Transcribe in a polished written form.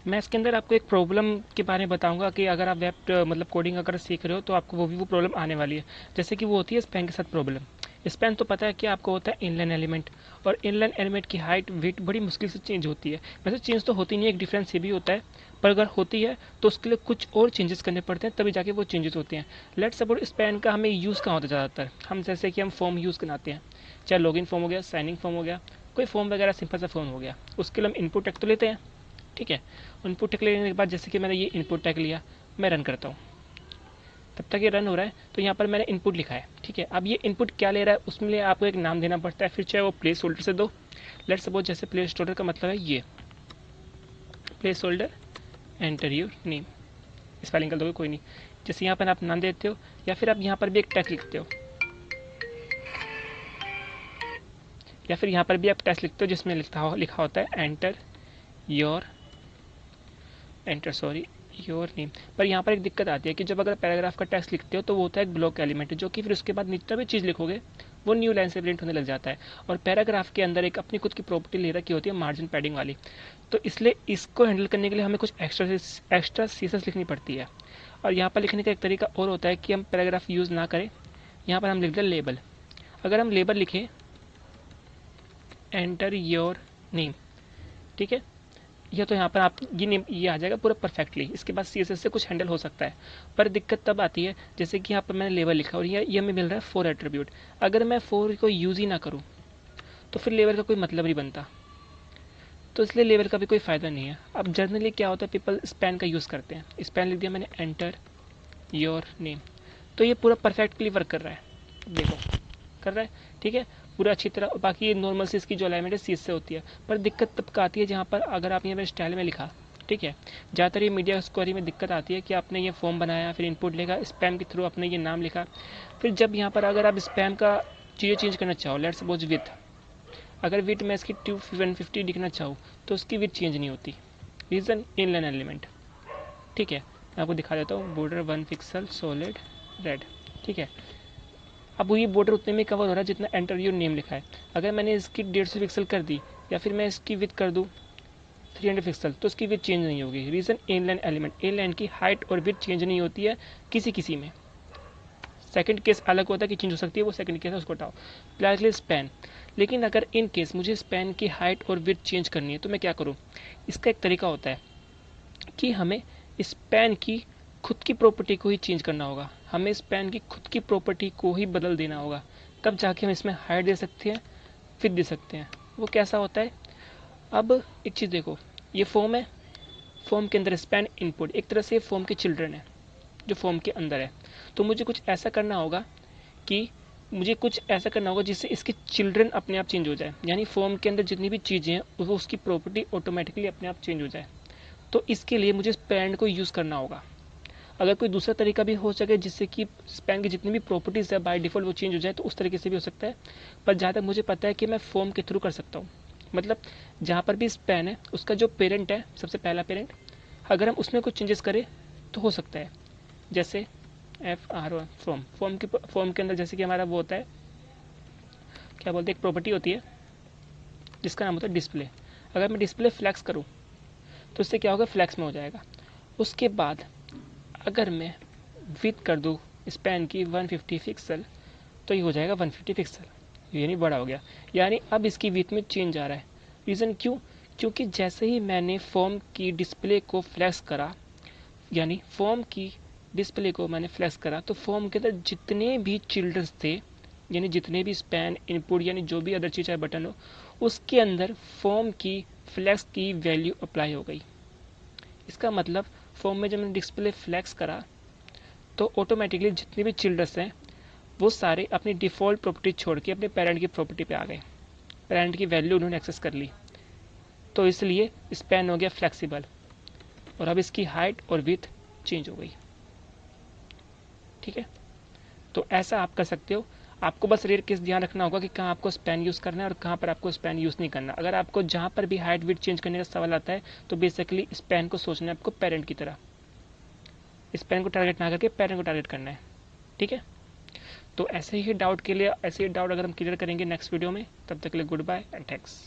मैं इसके अंदर आपको एक प्रॉब्लम के बारे में बताऊंगा कि अगर आप वेब मतलब कोडिंग अगर सीख रहे हो तो आपको वो प्रॉब्लम आने वाली है। जैसे कि वो होती है स्पैन के साथ प्रॉब्लम। स्पैन तो पता है कि आपको होता है इनलाइन एलिमेंट, और इनलाइन एलिमेंट की हाइट वेट बड़ी मुश्किल से चेंज होती है। वैसे चेंज तो होती नहीं है, एक डिफरेंस ये भी होता है, पर अगर होती है तो उसके लिए कुछ और चेंजेस करने पड़ते हैं, तभी जाके वो चेंजेस होते हैं। लेट्स सपोज स्पैन का हमें यूज़ कहाँ होता है ज़्यादातर, हम जैसे कि हम फॉर्म यूज़ बनाते हैं, चाहे लॉगिन फॉर्म हो गया, साइनिंग फॉर्म हो गया, कोई फॉर्म वगैरह सिंपल सा फॉर्म हो गया, उसके लिए हम इनपुट टैग तो लेते हैं। ठीक है, इनपुट टैग लेने के बाद जैसे कि मैंने ये इनपुट टैग लिया, मैं रन करता हूँ, तब तक ये रन हो रहा है तो यहाँ पर मैंने इनपुट लिखा है। ठीक है, अब ये इनपुट क्या ले रहा है उसमें लिए आपको एक नाम देना पड़ता है, फिर चाहे वो प्लेस होल्डर से दो। लेट सपोज जैसे प्लेस होल्डर का मतलब है ये place holder, enter your name, spelling कर दोगे कोई नहीं, जैसे यहाँ पर आप नाम देते हो, या फिर आप यहाँ पर भी एक टैग लिखते हो, या फिर यहाँ पर भी आप टेक्स्ट लिखते हो जिसमें लिखा होता है enter your, enter sorry your name. पर यहाँ पर एक दिक्कत आती है कि जब अगर पैराग्राफ का टेक्स्ट लिखते हो तो वो होता है एक ब्लॉक एलिमेंट, जो कि फिर उसके बाद जितना भी चीज़ लिखोगे वो न्यू लाइन से प्रिंट होने लग जाता है। और पैराग्राफ के अंदर एक अपनी खुद की प्रॉपर्टी ले रखी होती है मार्जिन पैडिंग वाली, तो इसलिए इसको हैंडल करने के लिए हमें कुछ एक्स्ट्रा सीसेस लिखनी पड़ती है। और यहाँ पर लिखने का एक तरीका और होता है कि हम पैराग्राफ यूज़ ना करें, यहाँ पर हम लिख दें लेबल। अगर हम लेबल लिखें एंटर योर नेम, ठीक है, या तो यहाँ पर आप ये नेम ये आ जाएगा पूरा परफेक्टली, इसके बाद CSS से कुछ हैंडल हो सकता है। पर दिक्कत तब आती है जैसे कि यहाँ पर मैंने लेबल लिखा और ये हमें मिल रहा है फोर एट्रीब्यूट, अगर मैं फोर को यूज़ ही ना करूँ तो फिर लेबल का कोई मतलब नहीं बनता, तो इसलिए लेबल का भी कोई फ़ायदा नहीं है। अब जनरली क्या होता है, पीपल स्पैन का यूज़ करते हैं, स्पैन लिख दिया मैंने एंटर योर नेम, तो ये पूरा परफेक्टली वर्क कर रहा है, देखो कर रहा है। ठीक है, पूरा अच्छी तरह। बाकी ये नॉर्मल से इसकी जो अलाइनमेंट है सीध से होती है, पर दिक्कत तब का आती है जहाँ पर अगर आप यहाँ पर स्टाइल में लिखा, ठीक है, ज़्यादातर ये मीडिया स्क्वायरी में दिक्कत आती है कि आपने ये फॉर्म बनाया, फिर इनपुट लेगा स्पैम के थ्रू आपने ये नाम लिखा, फिर जब यहाँ पर अगर आप स्पैम का चीज़ें चेंज करना चाहो, लेट्स सपोज विथ, अगर विथ मैं इसकी 150 लिखना चाहूँ तो उसकी विथ चेंज नहीं होती, रीज़न इनलाइन एलिमेंट। ठीक है, मैं आपको दिखा देता हूँ, बॉर्डर 1 पिक्सल सॉलिड रेड। ठीक है, अब वो ये बॉर्डर उतने में कवर हो रहा है जितना एंटर योर नेम लिखा है। अगर मैंने इसकी 150 पिक्सल कर दी, या फिर मैं इसकी विथ कर दूँ 300 पिक्सल, तो उसकी विथ चेंज नहीं होगी, रीज़न इनलाइन एलिमेंट, इनलाइन की हाइट और विथ चेंज नहीं होती है किसी किसी में। सेकंड केस अलग होता है कि चेंज हो सकती है, वो सेकंड केस है, उसको हटाओ। प्लाजली स्पैन, लेकिन अगर इन केस मुझे स्पैन की हाइट और विथ चेंज करनी है तो मैं क्या करूँ, इसका एक तरीका होता है कि हमें स्पैन की खुद की प्रॉपर्टी को ही चेंज करना होगा, हमें स्पैन की खुद की प्रॉपर्टी को ही बदल देना होगा, तब जाके हम इसमें हाइट दे सकते हैं, फिर दे सकते हैं। वो कैसा होता है, अब एक चीज़ देखो, ये फॉर्म है, फॉर्म के अंदर स्पैन इनपुट, एक तरह से फॉर्म के चिल्ड्रन है जो फॉर्म के अंदर है, तो मुझे कुछ ऐसा करना होगा कि मुझे कुछ ऐसा करना होगा जिससे इसके चिल्ड्रन अपने आप चेंज हो जाए, यानी फॉर्म के अंदर जितनी भी चीज़ें हैं वो उसकी प्रॉपर्टी ऑटोमेटिकली अपने आप चेंज हो जाए। तो इसके लिए मुझे स्पैन को यूज़ करना होगा। अगर कोई दूसरा तरीका भी हो सके जिससे कि स्पैन की जितनी भी प्रॉपर्टीज़ है बाय डिफ़ॉल्ट वो चेंज हो जाए, तो उस तरीके से भी हो सकता है, पर जहाँ तक मुझे पता है कि मैं फॉर्म के थ्रू कर सकता हूँ। मतलब जहाँ पर भी स्पैन है उसका जो पेरेंट है, सबसे पहला पेरेंट, अगर हम उसमें कुछ चेंजेस करें तो हो सकता है। जैसे FRO फॉर्म के अंदर जैसे कि हमारा वो होता है, क्या बोलते हैं, एक प्रॉपर्टी होती है जिसका नाम होता है डिस्प्ले। अगर मैं डिस्प्ले फ्लैक्स करूँ तो इससे क्या होगा, फ्लैक्स में हो जाएगा। उसके बाद अगर मैं विथ कर दूँ स्पैन की 150 पिक्सल, तो ये हो जाएगा 150 पिक्सल, यानी बड़ा हो गया, यानी अब इसकी विथ में चेंज आ रहा है। रीज़न क्यों, क्योंकि जैसे ही मैंने फॉर्म की डिस्प्ले को फ्लैक्स करा, यानी फॉर्म की डिस्प्ले को मैंने फ्लैक्स करा, तो फॉर्म के अंदर जितने भी चिल्ड्रंस थे, यानी जितने भी स्पैन इनपुट यानी जो भी अदर चीज़ चाहे बटन हो, उसके अंदर फॉर्म की फ्लैक्स की वैल्यू अप्लाई हो गई। इसका मतलब फॉर्म में जब मैंने डिस्प्ले फ्लैक्स करा तो ऑटोमेटिकली जितने भी चिल्ड्रंस हैं वो सारे अपनी डिफ़ॉल्ट प्रॉपर्टी छोड़ के अपने पेरेंट की प्रॉपर्टी पे आ गए, पेरेंट की वैल्यू उन्होंने एक्सेस कर ली, तो इसलिए स्पैन हो गया फ्लेक्सिबल, और अब इसकी हाइट और विथ चेंज हो गई। ठीक है, तो ऐसा आप कर सकते हो। आपको बस रेयर केस ध्यान रखना होगा कि कहाँ आपको स्पैन यूज़ करना है और कहाँ पर आपको स्पैन यूज़ नहीं करना। अगर आपको जहाँ पर भी हाइट विथ चेंज करने का सवाल आता है तो बेसिकली स्पैन को सोचना है आपको पेरेंट की तरह, स्पैन को टारगेट ना करके पेरेंट को टारगेट करना है। ठीक है, तो ऐसे ही डाउट के लिए, ऐसे ही डाउट अगर हम क्लियर करेंगे नेक्स्ट वीडियो में, तब तक के लिए गुड बाय एंड थैंक्स।